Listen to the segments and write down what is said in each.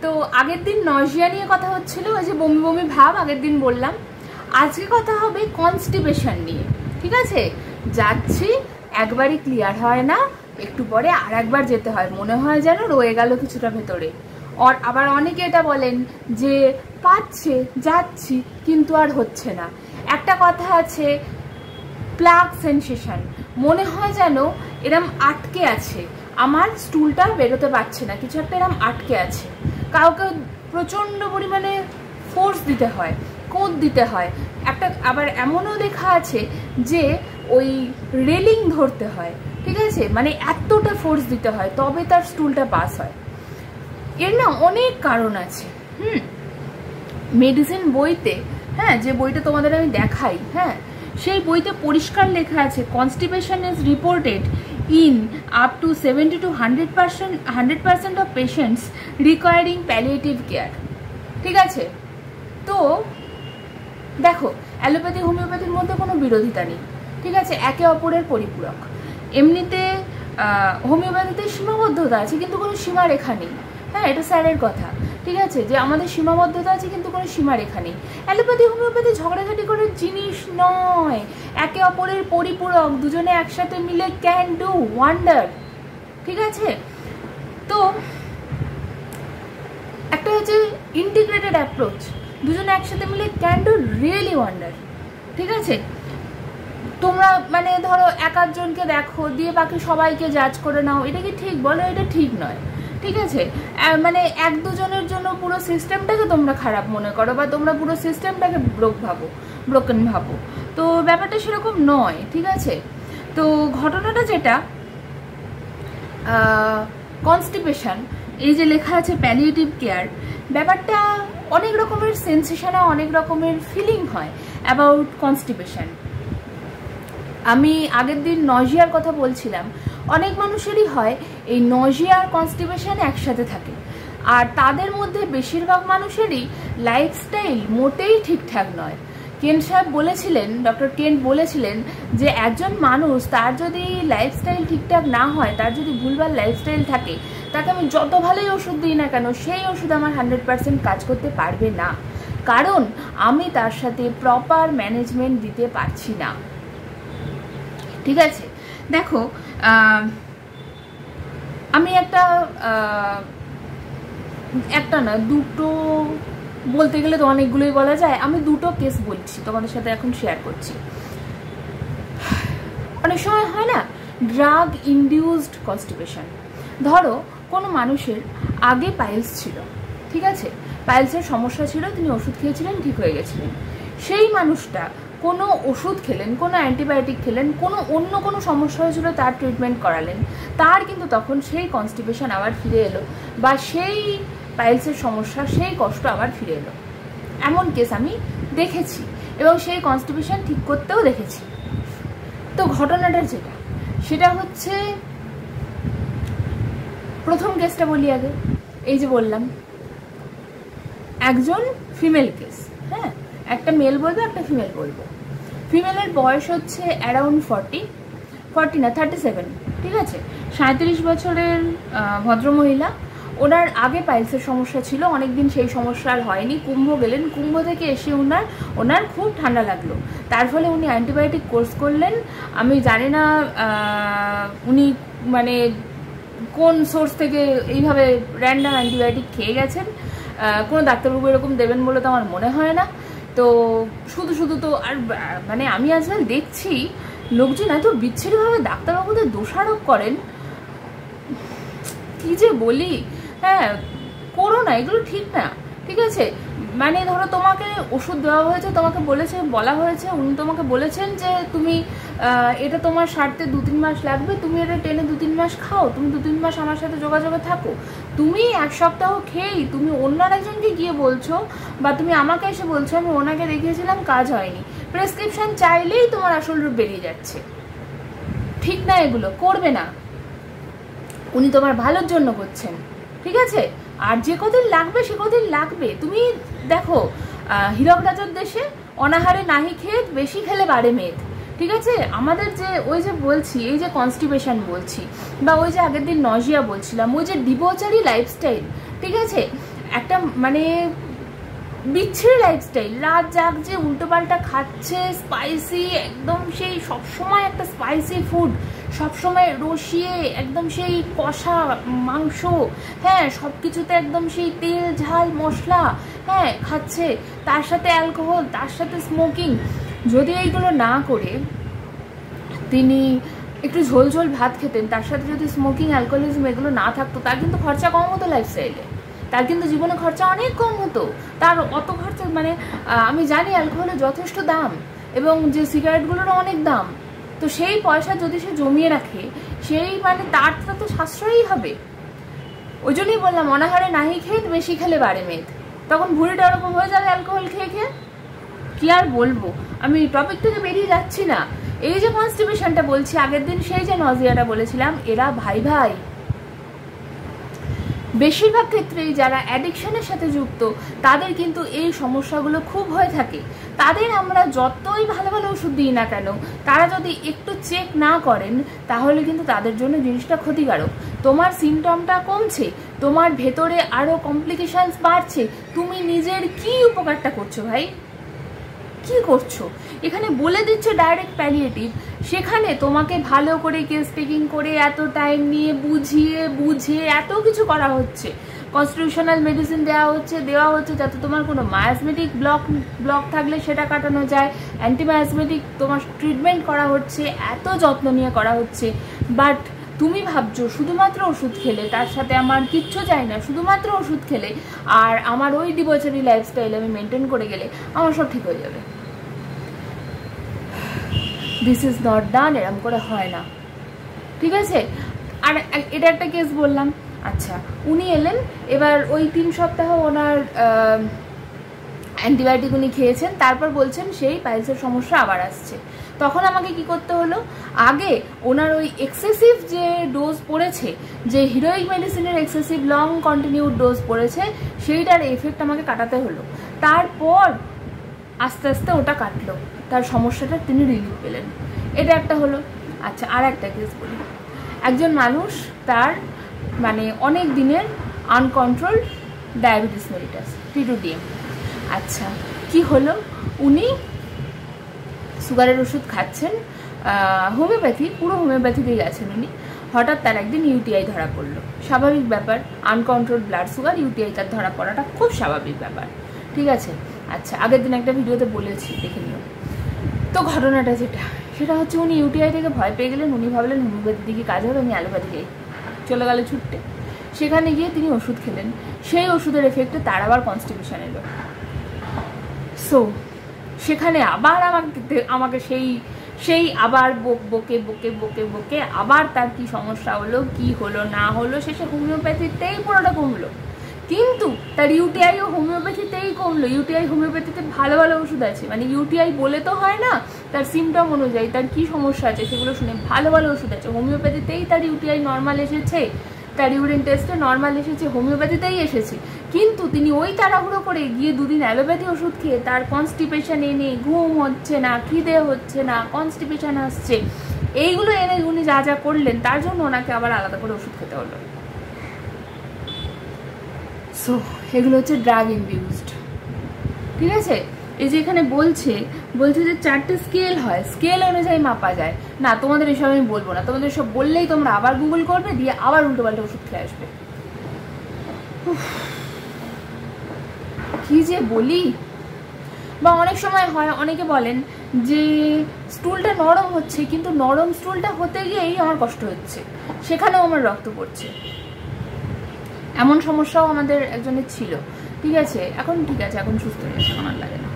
তো আগের দিন নজিয়া নিয়ে কথা হচ্ছিল, ওই যে বমি বমি ভাব আগের দিন বললাম। আজকে কথা হবে কনস্টিপেশন নিয়ে, ঠিক আছে? যাচ্ছি, একবারই ক্লিয়ার হয় না, একটু পরে আর একবার যেতে হয়, মনে হয় যেন রয়ে গেল কিছুটা ভেতরে। আবার অনেকে এটা বলেন যে পাচ্ছে, যাচ্ছি, কিন্তু আর হচ্ছে না। একটা কথা আছে, প্লাগ সেন্সেশন, মনে হয় যেন এরম আটকে আছে, আমার স্টুলটা বেরোতে পারছে না, কিছু একটা এরম আটকে আছে। কাউকে প্রচণ্ড পরিমাণে ফোর্স দিতে হয়, কোদ দিতে হয়। একটা আবার এমনও দেখা আছে যে ওই রেলিং ধরতে হয়, ঠিক আছে? মানে এতটা ফোর্স দিতে হয় তবে তার স্টুলটা পাস হয়। এর না অনেক কারণ আছে। মেডিসিন বইতে, হ্যাঁ, যে বইটা তোমাদের আমি দেখাই, হ্যাঁ, সেই বইতে পরিষ্কার লেখা আছে constipation is reported in up to 70 to 100% of patients requiring palliative care, ঠিক আছে? তো দেখো, অ্যালোপ্যাথি হোমিওপ্যাথির মধ্যে কোনো বিরোধিতা নেই, ঠিক আছে? একে অপরের পরিপূরক। এমনিতে হোমিওপ্যাথিতে সীমাবদ্ধতা আছে কিন্তু কোনো সীমারেখা নেই, হ্যাঁ, এটা স্যারের কথা, ঠিক আছে? যে আমাদের সীমাবদ্ধতা আছে কিন্তু কোনো সীমারেখা নেই। অ্যালোপ্যাথি হোমিওপ্যাথি ঝগড়াঝাটি করার জিনিস নয়, একে অপরের পরিপূরক, দুজনে একসাথে মিলে ক্যান ডু ওয়ান্ডার, ঠিক আছে? তো একটা হচ্ছে ইন্টিগ্রেটেড অ্যাপ্রোচ, দুজনে একসাথে মিলে ক্যান ডু রিয়েলি ওয়ান্ডার, ঠিক আছে? তোমরা মানে ধরো এক আধজনকে দেখো, দিয়ে বাকি সবাইকে জাজ করে নাও, এটা কি ঠিক? বলো এটা ঠিক নয়, ঠিক আছে? মানে এক দুজনের জন্য পুরো সিস্টেমটাকে তোমরা খারাপ মনে করো, বা তোমরা পুরো সিস্টেমটাকে ব্রোকেন ভাবো। তো ব্যাপারটা সেরকম নয়, ঠিক আছে? তো ঘটনাটা যেটা, কনস্টিপেশন, এই যে লেখা আছে প্যালিয়েটিভ কেয়ার, ব্যাপারটা অনেক রকমের সেন্সেশনে, অনেক রকমের ফিলিং হয় অ্যাবাউট কনস্টিপেশন। আমি আগের দিন নজিয়ার কথা বলছিলাম, অনেক মানুষেরই হয় এই নজিয়া আর কনস্টিপেশন একসাথে থাকে, আর তাদের মধ্যে বেশিরভাগ মানুষেরই লাইফস্টাইল মোটেই ঠিকঠাক নয়। কেন্ট সাহেব বলেছিলেন, ডক্টর কেন্ট বলেছিলেন যে একজন মানুষ, তার যদি লাইফস্টাইল ঠিকঠাক না হয়, তার যদি ভুলভাল লাইফস্টাইল থাকে, তাকে আমি যত ভালোই ওষুধ দিই না কেন, সেই ওষুধ আমার 100% কাজ করতে পারবে না, কারণ আমি তার সাথে প্রপার ম্যানেজমেন্ট দিতে পারছি না, ঠিক আছে? দেখো, আমি একটা না, দুটো, বলতে গেলে তো অনেকগুলোই বলা যায়, আমি দুটো কেস বলছি তোমাদের সাথে এখন শেয়ার করছি। অনেক সময় হয় না ড্রাগ ইনডিউসড কনস্টিপেশন। ধরো কোনো মানুষের আগে পাইলস ছিল, ঠিক আছে? পাইলসের সমস্যা ছিল, তিনি ওষুধ খেয়েছিলেন, ঠিক হয়ে গেছিলেন। সেই মানুষটা কোনো ওষুধ খেলেন, কোনো অ্যান্টিবায়োটিক খেলেন, অন্য কোনো সমস্যা হয়েছিল, তার ট্রিটমেন্ট করালেন, তার কিন্তু তখন সেই কনস্টিপেশন আবার ফিরে এলো, বা সেই পাইলসের সমস্যা, সেই কষ্ট আবার ফিরে এলো। এমন কেস আমি দেখেছি, এবং সেই কনস্টিপেশন ঠিক করতেও দেখেছি। তো ঘটনাটা যেটা, সেটা হচ্ছে, প্রথম কেসটা বলি আগে। এই যে বললাম একজন ফিমেল কেস, হ্যাঁ, একটা মেল বলবো, একটা ফিমেল বলবো। ফিমেলের বয়স হচ্ছে অ্যারাউন্ড 37, ঠিক আছে? 37 বছরের ভদ্রমহিলা। ওনার আগে পাইলসের সমস্যা ছিল, অনেকদিন সেই সমস্যা আর হয়নি। কুম্ভ গেলেন, কুম্ভ থেকে এসে ওনার খুব ঠান্ডা লাগলো, তার ফলে উনি অ্যান্টিবায়োটিক কোর্স করলেন। আমি জানি না উনি মানে কোন সোর্স থেকে এইভাবে র্যান্ডাম অ্যান্টিবায়োটিক খেয়ে গেছেন, কোনো ডাক্তারবাবু এরকম দেবেন বলে তো আমার মনে হয় না। তো শুধু তো আর মানে আমি আজকাল দেখছি লোকজন এত বিচ্ছিরিভাবে ডাক্তারবাবুদের দোষারোপ করেন, কি যে বলি। হ্যাঁ, করো না, এগুলো ঠিক না, ঠিক আছে? মানে ধরো তোমাকে ওষুধ দেওয়া হয়েছে, তোমাকে বলা হয়েছে, উনি তোমাকে বলেছেন যে তুমি এটা তোমার সারতে 2-3 মাস লাগবে, তুমি এটা টেনে 2-3 মাস খাও, তুমি 2-3 মাস আমার সাথে যোগাযোগে থাকো। তুমি 1 সপ্তাহ খেয়েই তুমি অন্য একজনকে গিয়ে বলছো, বা তুমি আমাকে এসে বলছো আমি ওনাকে দেখিয়েছিলাম, কাজ হয়নি, প্রেসক্রিপশন চাইলেই তোমার আসল রূপ বেরিয়ে যাচ্ছে। ঠিক না, এগুলো করবে না। উনি তোমার ভালোর জন্য করছেন, ঠিক আছে? আর যে কদিন লাগবে সে কদিন লাগবে। তুমি দেখো, হীরক রাজার দেশে অনাহারে নাহি খেত, বেশি খেলে বাড়ে মেদ, ঠিক আছে? আমাদের যে ওই যে বলছি, এই যে কনস্টিপেশন বলছি, বা ওই যে আগের দিন নজিয়া বলছিলাম, ওই যে ডিবোচারি লাইফস্টাইল, ঠিক আছে? একটা মানে বিচ্ছিরি লাইফস্টাইল, রাত জাগছে, উল্টোপাল্টা খাচ্ছে, স্পাইসি একদম, সেই সবসময় একটা স্পাইসি ফুড, সবসময় রসিয়ে একদম সেই কষা মাংস, হ্যাঁ সব কিছুতে একদম সেই তেল ঝাল মশলা, হ্যাঁ খাচ্ছে, তার সাথে অ্যালকোহল, তার সাথে স্মোকিং। যদি এইগুলো না করে তিনি একটু ঝোল ঝোল ভাত খেতেন, তার সাথে যদি স্মোকিং অ্যালকোহলিজম এগুলো না থাকতো, তার কিন্তু খরচা কম হতো লাইফস্টাইলে, তার কিন্তু জীবনে খরচা অনেক কম হতো। তার অত খরচা মানে আমি জানি অ্যালকোহলের যথেষ্ট দাম এবং যে সিগারেটগুলোরও অনেক দাম, তো সেই পয়সা যদি সে জমিয়ে রাখে সেই মানে তার তো সাশ্রয়ই হবে। ওই জন্যই বললাম অনাহারে নাহি খেত, বেশি খেলে বাড়ে মেদ, তখন ভুঁড়িটা ওরকম হয়ে যাবে অ্যালকোহল খেয়ে খেয়ে। কি আর বলবো, আমি টপিক থেকে বেরিয়ে যাচ্ছি না। এই যে কনস্টিপেশনটা বলছি, আগের দিন সেই যে নজিয়াটা বলেছিলাম, এরা ভাই ভাই। বেশিরভাগ ক্ষেত্রেই যারা অ্যাডিকশনের সাথে যুক্ত তাদের কিন্তু এই সমস্যাগুলো খুব হয়ে থাকে। তাদের আমরা যতই ভালো ভালো ওষুধ দিই না কেন, তারা যদি একটু চেক না করেন তাহলে কিন্তু তাদের জন্য জিনিসটা ক্ষতিকারক। তোমার সিমটমটা কমছে, তোমার ভেতরে আরও কমপ্লিকেশনস বাড়ছে, তুমি নিজের কি উপকারটা করছো ভাই? কি করছো? এখানে বলে দিচ্ছে ডাইরেক্ট প্যালিয়েটিভ, সেখানে তোমাকে ভালো করে কেস টেকিং করে এত টাইম নিয়ে বুঝিয়ে বুঝে এত কিছু করা হচ্ছে, কনস্টিটিউশনাল মেডিসিন দেওয়া হচ্ছে যাতে তোমার কোনো মায়াজমেটিক ব্লক থাকলে সেটা কাটানো যায়, অ্যান্টিমায়াজমেটিক তোমার ট্রিটমেন্ট করা হচ্ছে, এত যত্ন নিয়ে করা হচ্ছে। বাট তুমি ভাবছো শুধুমাত্র ওষুধ খেলে, তার সাথে আমার কিচ্ছু চাই না, শুধুমাত্র ওষুধ খেলে আর আমার ওই ডিভোশনারি লাইফস্টাইল আমি মেনটেন করে গেলে আমার সব ঠিক হয়ে যাবে। দিস ইজ নট ডান, এরকম করে হয় না, ঠিক আছে? আর এটা একটা কেস বললাম। আচ্ছা, উনি এলেন, এবার ওই 3 সপ্তাহ ওনার অ্যান্টিবায়োটিক উনি খেয়েছেন, তারপর বলছেন সেই পাইলসের সমস্যা আবার আসছে। তখন আমাকে কি করতে হলো, আগে ওনার ওই এক্সেসিভ যে ডোজ পড়েছে, যে হিরোইক মেডিসিনের এক্সেসিভ লং কন্টিনিউড ডোজ পড়েছে, সেইটার এফেক্ট আমাকে কাটাতে হলো। তারপর আস্তে আস্তে ওটা কাটলো, তার সমস্যাটা তিনি রিলিফ পেলেন। এটা একটা হলো। আচ্ছা, আর একটা কেস বলি। একজন মানুষ, তার মানে অনেক দিনের আনকন্ট্রোলড ডায়াবেটিস মেলিটাস, T2DM। আচ্ছা, কি হলো, উনি সুগারের ওষুধ খাচ্ছেন, হোমিওপ্যাথি, পুরো হোমিওপ্যাথিতেই আছেন উনি। হঠাৎ তার একদিন ইউটিআই ধরা পড়লো। স্বাভাবিক ব্যাপার, আনকন্ট্রোলড ব্লাড সুগার, ইউটিআই তার ধরা পড়াটা খুব স্বাভাবিক ব্যাপার, ঠিক আছে? আচ্ছা, আগের দিন একটা ভিডিওতে বলেছি, দেখে নিও। তো ঘটনাটা সেটা হচ্ছে, উনি ইউটিআই থেকে ভয় পেয়ে গেলেন। উনি ভাবলেন হোমিওপ্যাথি দিকে কাজ হবে, আমি অ্যালোপ্যাথি যাই, চলে গেল ছুটতে। সেখানে গিয়ে তিনি ওষুধ খেলেন, সেই ওষুধের এফেক্টে তার আবার কনস্টিপেশন এলো। সো সেখানে আবার আমাকে সেই আবার বকে আবার তার কি সমস্যা হলো, কি হলো না হলো, শেষে হোমিওপ্যাথিতেই পুরোটা কমলো। কিন্তু তার ইউটিআইও হোমিওপ্যাথিতেই কমলো। ইউটিআই হোমিওপ্যাথিতে ভালো ভালো ওষুধ আছে, মানে ইউটিআই বলে তো হয় না, তার সিমটম অনুযায়ী তার কি সমস্যা আছে সেগুলো শুনে ভালো ভালো ওষুধ আছে। হোমিওপ্যাথিতেই তার ইউটিআই নর্মাল এসেছে, তার ইউরিন টেস্টে নর্মাল এসেছে, হোমিওপ্যাথিতেই এসেছে। কিন্তু তিনি ওই তাড়াহুড়ো করে গিয়ে 2 দিন অ্যালোপ্যাথি ওষুধ খেয়ে তার কনস্টিপেশন এনে, ঘুম হচ্ছে না, খিদে হচ্ছে না, কনস্টিপেশন আসছে, এইগুলো এনে উনি যা যা করলেন, তার জন্য ওনাকে আবার আলাদা করে ওষুধ খেতে হলো। সো এগুলো হচ্ছে ড্রাগ ইনডিউসড, ঠিক আছে? এই যে এখানে বলছে যে 4টে স্কেল হয়, স্কেল অনুযায়ী মাপা যায় না। তোমাদের এসব আমি বলবো না, তোমাদের সব বললেই তোমরা আবার গুগল করবে, দিয়ে আবার উল্টোপাল্টা ওষুধ খেয়ে আসবে। কি যে বলি। বা অনেক সময় হয়, অনেকে বলেন যে স্টুলটা নরম হচ্ছে, কিন্তু নরম স্টুলটা হতে গিয়েই আমার কষ্ট হচ্ছে, সেখানেও আমার রক্ত পড়ছে। এমন সমস্যাও আমাদের একজনের ছিল, ঠিক আছে? এখন ঠিক আছে, এখন সুস্থ হয়েছে, আমার লাগে না।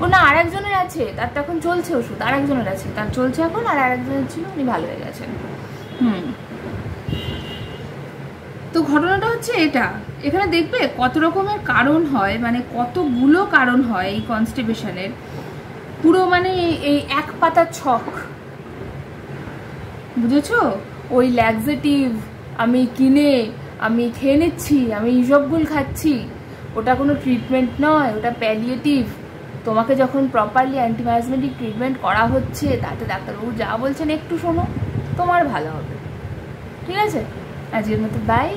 ও না, আর একজনের আছে, তার তো এখন চলছে ওষুধ, আর একজনের আছে, তার চলছে এখন, আর একজনের ছিল, উনি ভালো হয়ে গেছেন। তো ঘটনাটা হচ্ছে এটা। এখানে দেখবে কত রকমের কারণ হয়, মানে কতগুলো কারণ হয় এই কনস্টিপেশনের, পুরো মানে এই এক পাতা ছক, বুঝেছো? ওই ল্যাক্সেটিভ আমি খেয়ে নিচ্ছি, আমি ইসবগুল খাচ্ছি, ওটা কোনো ট্রিটমেন্ট নয়, ওটা প্যালিয়েটিভ। তোমাকে যখন প্রপারলি অ্যান্টিমায়াজমেটিক ট্রিটমেন্ট করা হচ্ছে, তাতে ডাক্তারবাবু যা বলছেন একটু শোনো, তোমার ভালো হবে, ঠিক আছে? আজকের মতো বাই।